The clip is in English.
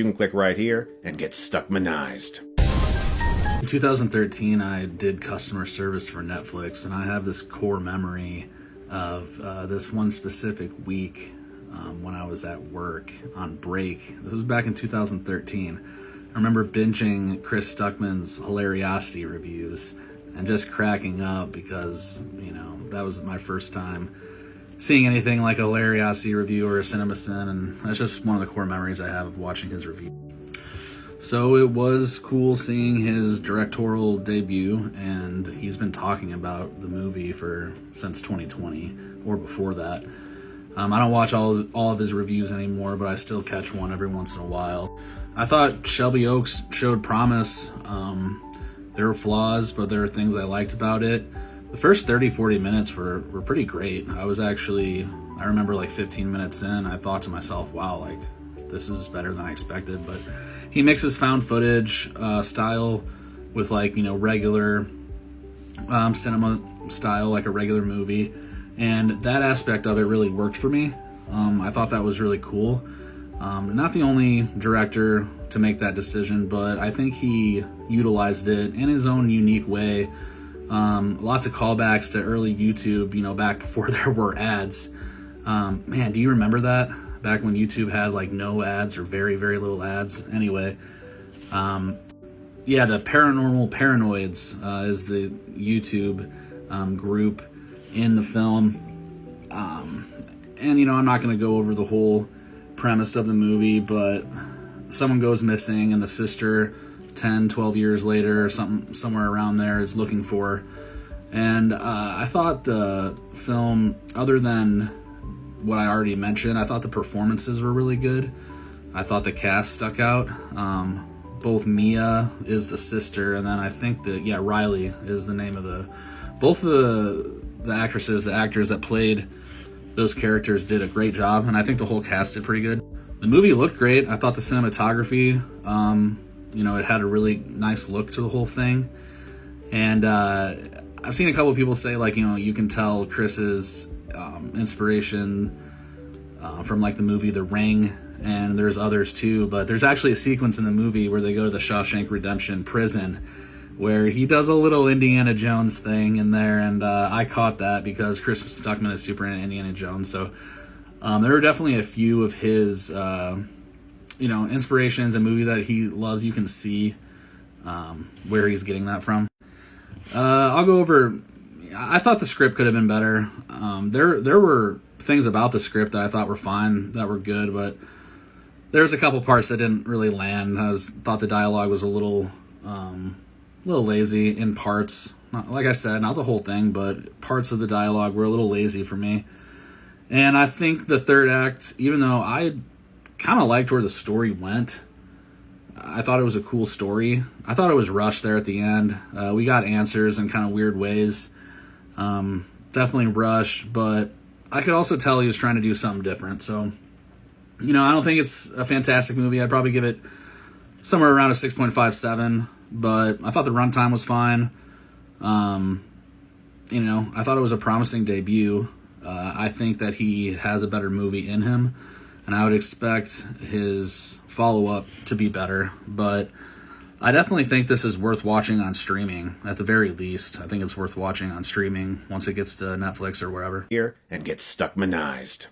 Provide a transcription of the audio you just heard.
You can click right here and get Stuckmanized. In 2013, I did customer service for Netflix, and I have this core memory of this one specific week when I was at work on break. This was back in 2013. I remember binging Chris Stuckman's Hilariosity reviews and just cracking up because, you know, that was my first time seeing anything like a Hilariosity review or a CinemaSin, and that's just one of the core memories I have of watching his review. So it was cool seeing his directorial debut, and he's been talking about the movie since 2020 or before that. I don't watch all of his reviews anymore, but I still catch one every once in a while. I thought Shelby Oaks showed promise. There were flaws, but there were things I liked about it. The first 30-40 minutes were pretty great. I remember like 15 minutes in, I thought to myself, wow, like this is better than I expected. But he mixes found footage style with, like, you know, regular cinema style, like a regular movie. And that aspect of it really worked for me. I thought that was really cool. Not the only director to make that decision, but I think he utilized it in his own unique way. Lots of callbacks to early YouTube, you know, back before there were ads. Man, do you remember that? Back when YouTube had like no ads or very, very little ads. Anyway, yeah, the Paranormal Paranoids is the YouTube group in the film. And, you know, I'm not going to go over the whole premise of the movie, but someone goes missing and the sister 10, 12 years later, or somewhere around there, is looking for her. And I thought the film, other than what I already mentioned, I thought the performances were really good. I thought the cast stuck out. Both Mia is the sister, and then I think Riley is the name of both the actors that played those characters did a great job, and I think the whole cast did pretty good. The movie looked great. I thought the cinematography, you know, it had a really nice look to the whole thing. And I've seen a couple of people say, like, you know, you can tell Chris's inspiration from like the movie The Ring, and there's others too, but there's actually a sequence in the movie where they go to the Shawshank Redemption prison where he does a little Indiana Jones thing in there, and I caught that because Chris Stuckman is super into Indiana Jones. So there were definitely a few of his you know, inspirations and movie that he loves. You can see where he's getting that from. I'll go over. I thought the script could have been better. There were things about the script that I thought were fine, that were good, but there's a couple parts that didn't really land. Thought the dialogue was a little lazy in parts. Like I said, not the whole thing, but parts of the dialogue were a little lazy for me. And I think the third act, even though I kind of liked where the story went, I thought it was a cool story. I thought it was rushed there at the end. We got answers in kind of weird ways. Definitely rushed, but I could also tell he was trying to do something different. So, you know, I don't think it's a fantastic movie. I'd probably give it somewhere around a 6.57, but I thought the runtime was fine. You know, I thought it was a promising debut. I think that he has a better movie in him, and I would expect his follow-up to be better, but I definitely think this is worth watching on streaming, at the very least. I think it's worth watching on streaming once it gets to Netflix or wherever. Here and get Stuckmanized.